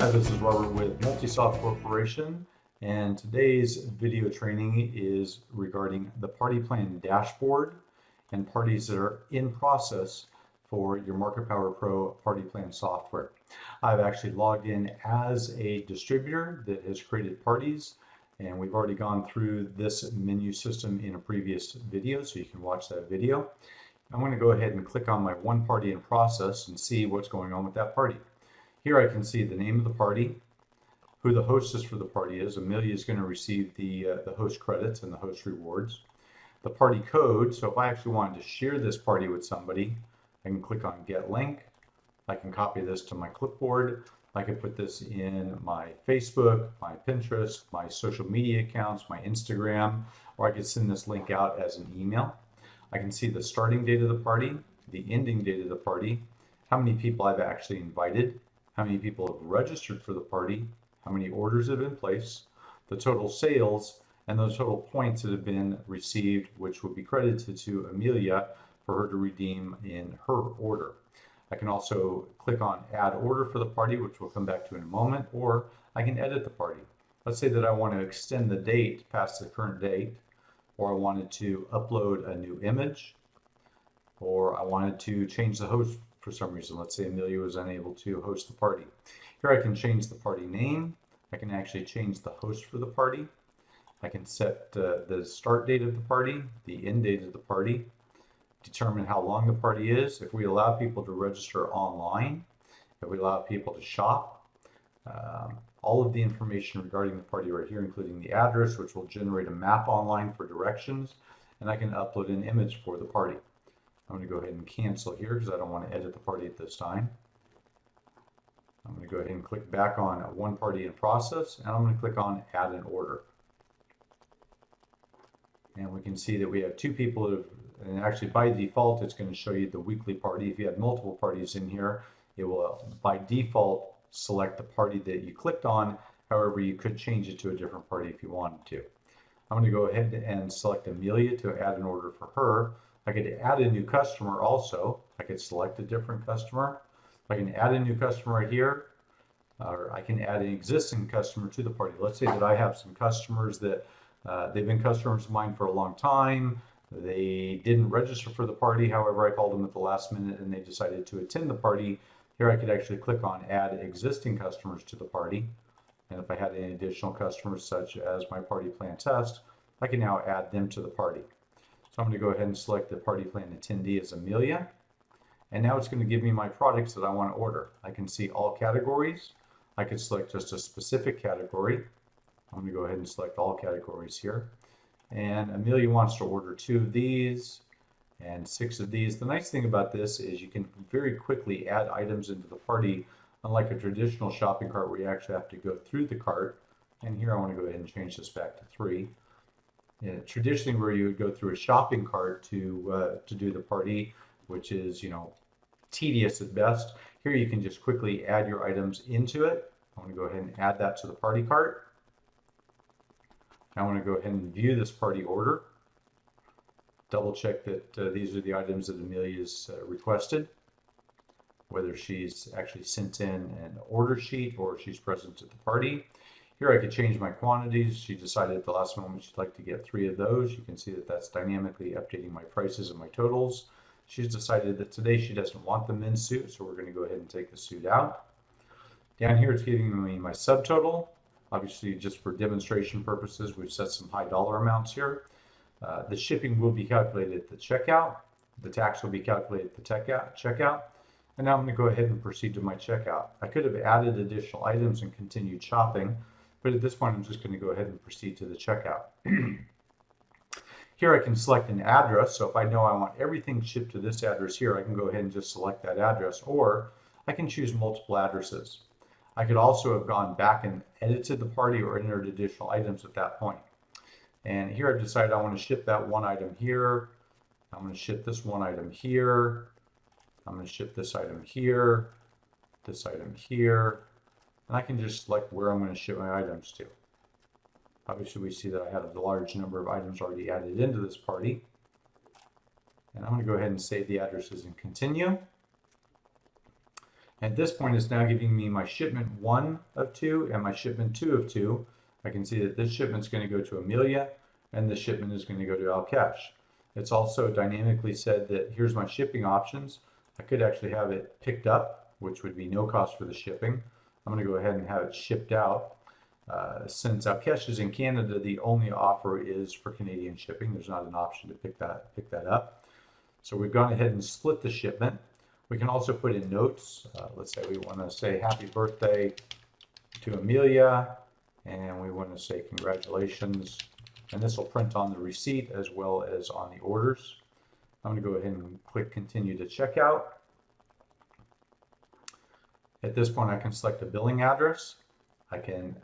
Hi, this is Robert with Multisoft Corporation, and today's video training is regarding the party plan dashboard and parties that are in process for your MarketPowerPro party plan software. I've actually logged in as a distributor that has created parties, and we've already gone through this menu system in a previous video, so you can watch that video. I'm going to go ahead and click on my one party in process and see what's going on with that party. Here I can see the name of the party, who the hostess for the party is. Amelia is going to receive the host credits and the host rewards. The party code, so if I actually wanted to share this party with somebody, I can click on Get Link. I can copy this to my clipboard. I can put this in my Facebook, my Pinterest, my social media accounts, my Instagram, or I could send this link out as an email. I can see the starting date of the party, the ending date of the party, how many people I've actually invited, how many people have registered for the party, how many orders have been placed, the total sales, and the total points that have been received, which will be credited to Amelia for her to redeem in her order. I can also click on Add Order for the party, which we'll come back to in a moment, or I can edit the party. Let's say that I want to extend the date past the current date, or I wanted to upload a new image, or I wanted to change the host for some reason. Let's say Amelia was unable to host the party. Here I can change the party name. I can actually change the host for the party. I can set the start date of the party, the end date of the party, determine how long the party is, if we allow people to register online, if we allow people to shop, all of the information regarding the party right here, including the address, which will generate a map online for directions, and I can upload an image for the party. I'm going to go ahead and cancel here because I don't want to edit the party at this time. I'm going to go ahead and click back on one party in process, and I'm going to click on Add an Order. And we can see that we have two people that have, and actually by default it's going to show you the weekly party. If you have multiple parties in here, it will by default select the party that you clicked on. However, you could change it to a different party if you wanted to. I'm going to go ahead and select Amelia to add an order for her. I could add a new customer also. I could select a different customer. I can add a new customer right here, or I can add an existing customer to the party. Let's say that I have some customers that they've been customers of mine for a long time. They didn't register for the party. However, I called them at the last minute and they decided to attend the party. Here I could actually click on Add Existing Customers to the party. And if I had any additional customers, such as my party plan test, I can now add them to the party. So I'm going to go ahead and select the party plan attendee as Amelia. And now it's going to give me my products that I want to order. I can see all categories. I could select just a specific category. I'm going to go ahead and select all categories here. And Amelia wants to order 2 of these and 6 of these. The nice thing about this is you can very quickly add items into the party, unlike a traditional shopping cart where you actually have to go through the cart. And here I want to go ahead and change this back to 3. Traditionally, where you would go through a shopping cart to do the party, which is, tedious at best. Here you can just quickly add your items into it. I want to go ahead and add that to the party cart. I want to go ahead and view this party order. Double check that these are the items that Amelia's requested, whether she's actually sent in an order sheet or she's present at the party. Here I could change my quantities. She decided at the last moment she'd like to get 3 of those. You can see that that's dynamically updating my prices and my totals. She's decided that today she doesn't want the men's suit, so we're going to go ahead and take the suit out. Down here it's giving me my subtotal. Obviously, just for demonstration purposes, we've set some high dollar amounts here. The shipping will be calculated at the checkout. The tax will be calculated at the checkout. And now I'm going to go ahead and proceed to my checkout. I could have added additional items and continued shopping, but at this point I'm just going to go ahead and proceed to the checkout. Here I can select an address, so if I know I want everything shipped to this address here, I can go ahead and just select that address, or I can choose multiple addresses. I could also have gone back and edited the party or entered additional items at that point. And here I've decided I want to ship that one item here. I'm going to ship this one item here. I'm going to ship this item here, this item here, and I can just select where I'm going to ship my items to. Obviously, we see that I have a large number of items already added into this party. And I'm going to go ahead and save the addresses and continue. At this point, it's now giving me my shipment 1 of 2 and my shipment 2 of 2. I can see that this shipment's going to go to Amelia and this shipment is going to go to Alkesh. It's also dynamically said that here's my shipping options. I could actually have it picked up, which would be no cost for the shipping. I'm going to go ahead and have it shipped out. Since Alkesh is in Canada, the only offer is for Canadian shipping. There's not an option to pick that up. So we've gone ahead and split the shipment. We can also put in notes. Let's say we want to say happy birthday to Amelia, and we want to say congratulations. And this will print on the receipt as well as on the orders. I'm going to go ahead and click continue to checkout. At this point, I can select a billing address. I can,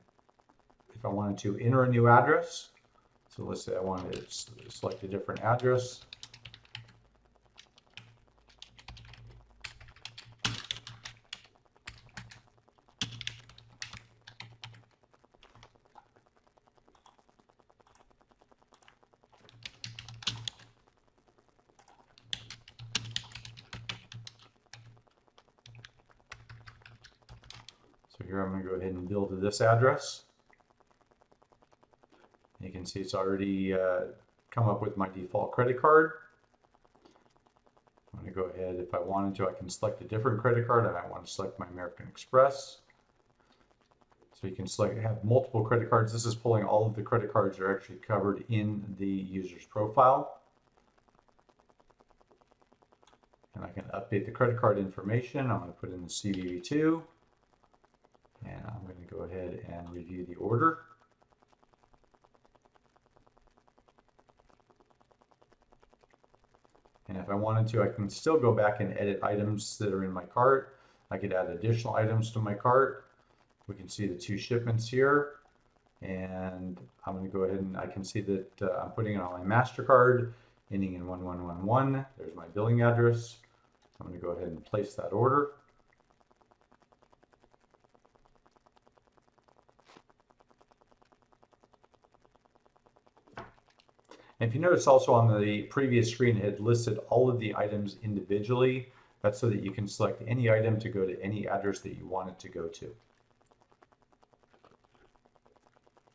if I wanted to, enter a new address. So let's say I wanted to select a different address. So here I'm going to go ahead and bill to this address. You can see it's already come up with my default credit card. I'm going to go ahead, if I wanted to, I can select a different credit card. I might want to select my American Express. So you can have multiple credit cards. This is pulling all of the credit cards that are actually covered in the user's profile. And I can update the credit card information. I'm going to put in the CVV2. And I'm going to go ahead and review the order. And if I wanted to, I can still go back and edit items that are in my cart. I could add additional items to my cart. We can see the 2 shipments here. And I'm going to go ahead and I can see that I'm putting it on my MasterCard, ending in 1111. There's my billing address. I'm going to go ahead and place that order. And if you notice also on the previous screen, it had listed all of the items individually. That's so that you can select any item to go to any address that you want it to go to.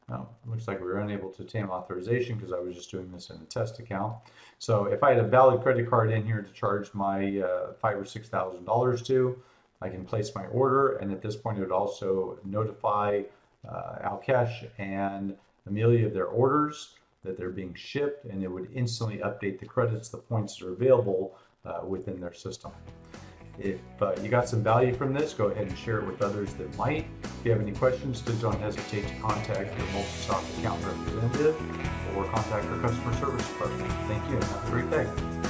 Now, looks like we were unable to obtain authorization because I was just doing this in a test account. So if I had a valid credit card in here to charge my $5,000 or $6,000 to, I can place my order, and at this point it would also notify Alkesh and Amelia of their orders, that they're being shipped, and it would instantly update the credits, the points that are available within their system. If you got some value from this, go ahead and share it with others that might. If you have any questions, please don't hesitate to contact your Multisoft account representative or contact our customer service department. Thank you and have a great day.